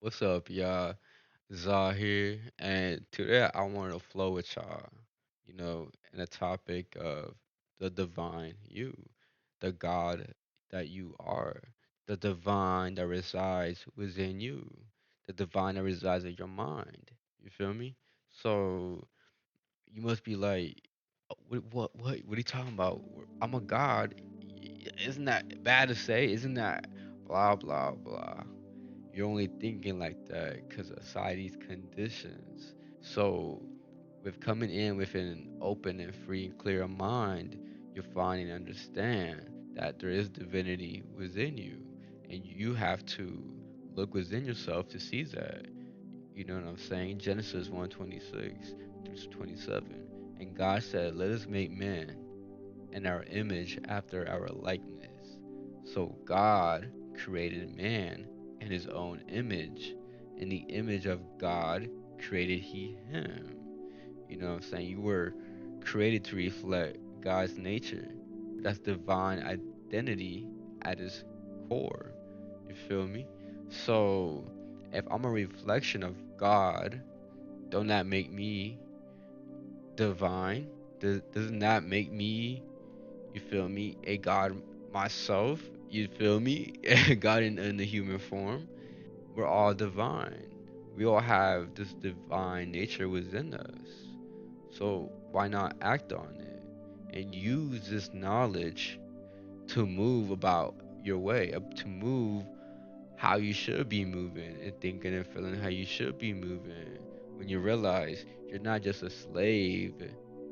What's up, y'all? Zah here, and today I want to flow with y'all, in the topic of the divine you, the God that you are, the divine that resides within you, the divine that resides in your mind. You feel me? So you must be like, what are you talking about? I'm a God. Isn't that bad to say? Isn't that blah blah blah? You're only thinking like that because of society's conditions. So, with coming in with an open and free and clear mind, you'll find and understand that there is divinity within you, and you have to look within yourself to see that. You know what I'm saying? Genesis 1:26 through 27. And God said, "Let us make man in our image after our likeness." So God created man in his own image. In the image of God created he him. You know what I'm saying? You were created to reflect God's nature. That's divine identity at its core. You feel me? So if I'm a reflection of God, don't that make me divine? Doesn't that make me, you feel me, a God myself? You feel me? God in the human form. We're all divine. We all have this divine nature within us. So why not act on it and use this knowledge to move about your way, to move how you should be moving and thinking and feeling how you should be moving when you realize you're not just a slave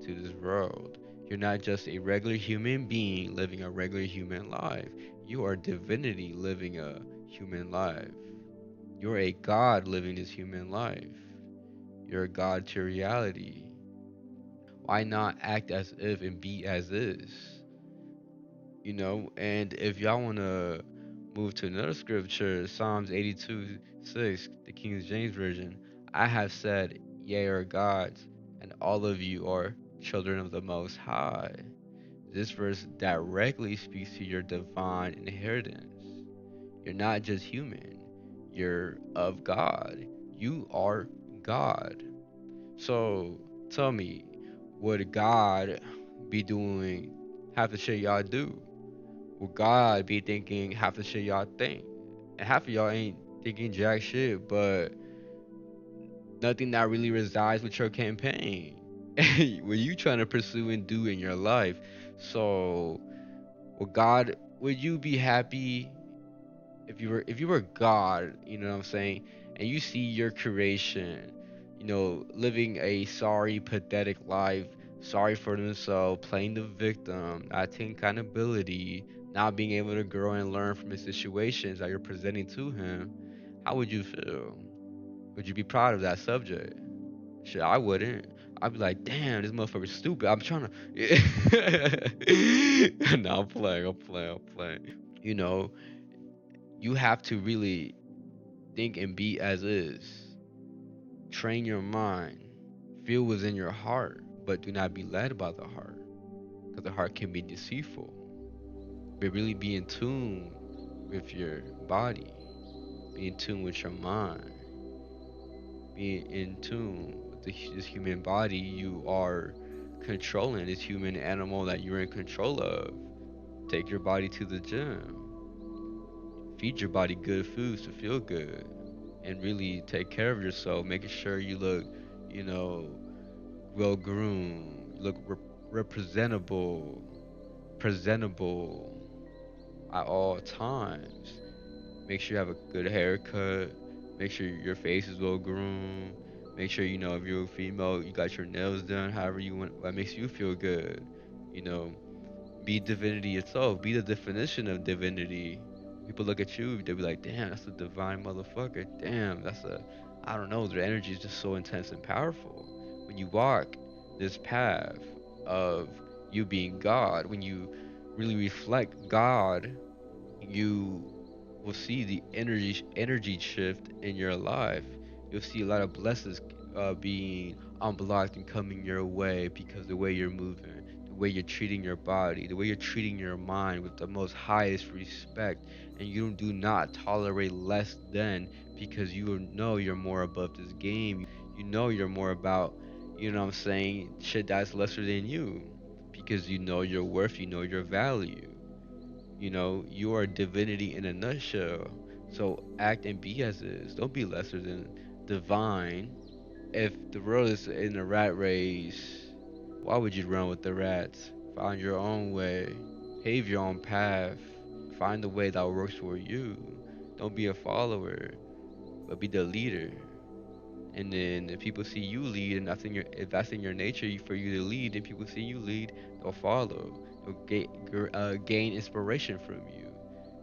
to this world. You're not just a regular human being living a regular human life. You are divinity living a human life. You're a God living this human life. You're a God to reality. Why not act as if and be as is? And if y'all want to move to another scripture, Psalms 82:6, the King James Version, I have said, ye are gods, and all of you are children of the Most High. This verse directly speaks to your divine inheritance. You're not just human, you're of God. You are God. So tell me, would God be doing half the shit y'all do? Would God be thinking half the shit y'all think? And half of y'all ain't thinking jack shit, but nothing that really resides with your campaign. What you trying to pursue and do in your life. So, would you be happy if you were God, you know what I'm saying, and you see your creation, living a sorry, pathetic life, sorry for themselves, playing the victim, not taking accountability, not being able to grow and learn from the situations that you're presenting to him, how would you feel? Would you be proud of that subject? Shit, I wouldn't. I'd be like, damn, this motherfucker's stupid. I'm trying to. No, I'm playing. You know, you have to really think and be as is. Train your mind. Feel what's in your heart, but do not be led by the heart, because the heart can be deceitful. But really be in tune with your body, be in tune with your mind, be in tune with this human body you are controlling, this human animal that you're in control of. Take your body to the gym, feed your body good foods to feel good, and really take care of yourself, making sure you look, you know, well groomed, look representable, presentable at all times. Make sure you have a good haircut. Make sure your face is well groomed. Make sure if you're a female, you got your nails done. However you want, what makes you feel good. You know, be divinity itself. Be the definition of divinity. People look at you, they'll be like, "Damn, that's a divine motherfucker. Damn, I don't know. Their energy is just so intense and powerful." When you walk this path of you being God, when you really reflect God, you will see the energy shift in your life. You'll see a lot of blessings being unblocked and coming your way because the way you're moving, way you're treating your body, the way you're treating your mind with the most highest respect, and you do not tolerate less than, because you know you're more above this game. You know you're more about, you know what I'm saying, shit that's lesser than you, because you know your worth, you know your value. You know, you are divinity in a nutshell. So act and be as is. Don't be lesser than divine. If the world is in a rat race, why would you run with the rats? Find your own way. Pave your own path. Find the way that works for you. Don't be a follower, but be the leader. And then if people see you lead, and that's in your, if that's in your nature for you to lead, and people see you lead, they'll follow. They'll gain inspiration from you.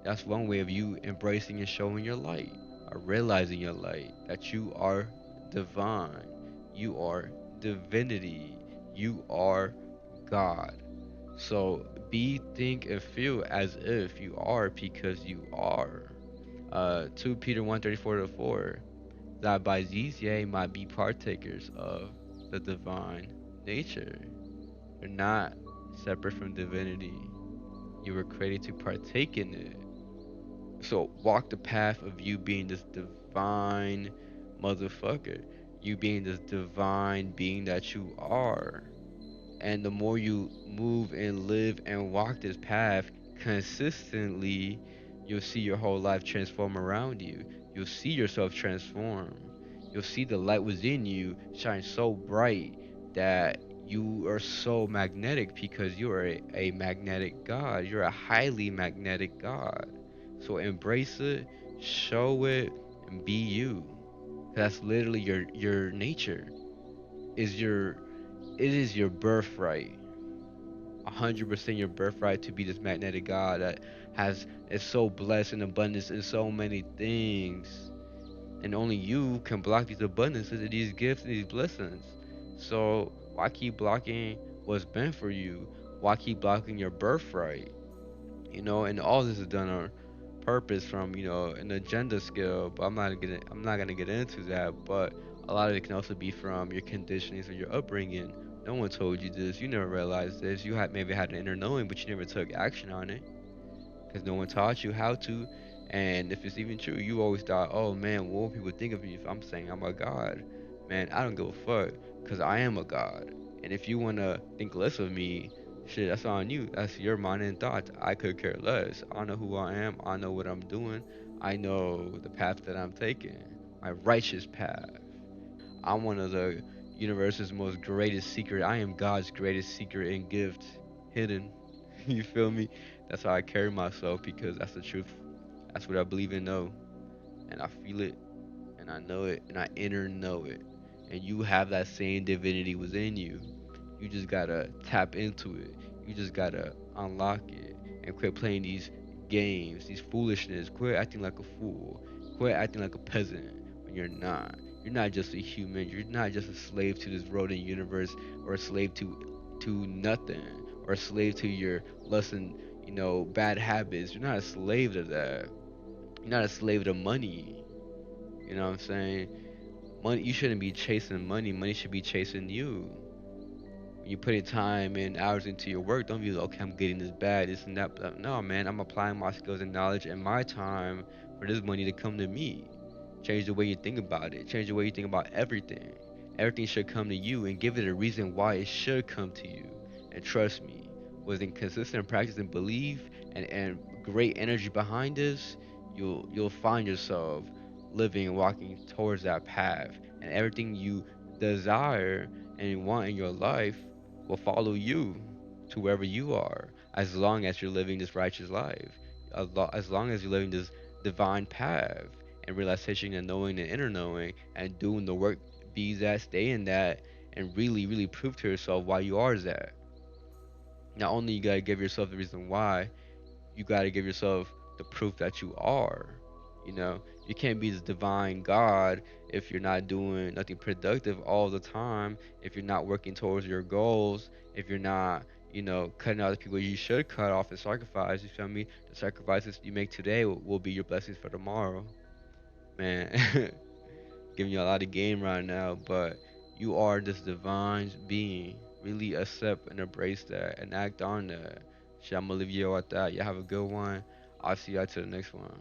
That's one way of you embracing and showing your light, or realizing your light, that you are divine, you are divinity, you are God. So be, think, and feel as if you are, because you are. 2 Peter 1:34 to 4, that by these ye might be partakers of the divine nature. You're not separate from divinity. You were created to partake in it. So walk the path of you being this divine motherfucker. You being this divine being that you are. And the more you move and live and walk this path consistently, you'll see your whole life transform around you. You'll see yourself transform. You'll see the light within you shine so bright that you are so magnetic, because you are a magnetic God. You're a highly magnetic God. So embrace it, show it, and be you. That's literally your nature. Is your, it is your birthright. 100% your birthright to be this magnetic God that has, is so blessed in abundance in so many things, and only you can block these abundances and these gifts and these blessings. So why keep blocking what's meant for you? Why keep blocking your birthright? You know, and all this is done on purpose from, you know, an agenda scale. But I'm not gonna get into that. But a lot of it can also be from your conditionings or your upbringing. No one told you this. You never realized this. You had maybe had an inner knowing, but you never took action on it, because no one taught you how to. And if it's even true, you always thought, oh man, what will people think of me if I'm saying I'm a god? Man, I don't give a fuck, because I am a god. And if you want to think less of me, shit, that's on you. That's your mind and thoughts. I could care less. I know who I am. I know what I'm doing. I know the path that I'm taking, my righteous path. I'm one of the universe's most greatest secret. I am God's greatest secret and gift hidden. You feel me? That's how I carry myself, because that's the truth. That's what I believe and know. And I feel it, and I know it, and I inner know it. And you have that same divinity within you. You just gotta tap into it. You just gotta unlock it and quit playing these games, these foolishness. Quit acting like a fool. Quit acting like a peasant when you're not. You're not just a human. You're not just a slave to this rodent universe, or a slave to nothing, or a slave to your lust and, you know, bad habits. You're not a slave to that. You're not a slave to money. You know what I'm saying? Money, you shouldn't be chasing money. Money should be chasing you. When you put in time and hours into your work, don't be like, okay, I'm getting this bad, this and that. But no, man, I'm applying my skills and knowledge and my time for this money to come to me. Change the way you think about it. Change the way you think about everything. Everything should come to you, and give it a reason why it should come to you. And trust me, with consistent practice and belief, and great energy behind this, you'll find yourself living and walking towards that path. And everything you desire and want in your life will follow you to wherever you are, as long as you're living this righteous life, as long as you're living this divine path, and realization and knowing and inner knowing, and doing the work, be that, stay in that, and really, really prove to yourself why you are that. Not only you gotta give yourself the reason why, you got to give yourself the proof that you are. You know, you can't be this divine God if you're not doing nothing productive all the time, if you're not working towards your goals, if you're not, you know, cutting out the people you should cut off and sacrifice. You feel me? The sacrifices you make today will be your blessings for tomorrow. Man, giving you a lot of game right now, but you are this divine being really accept and embrace that and act on that. Shit, I'm gonna leave you all at that. You have a good one. I'll see y'all to the next one.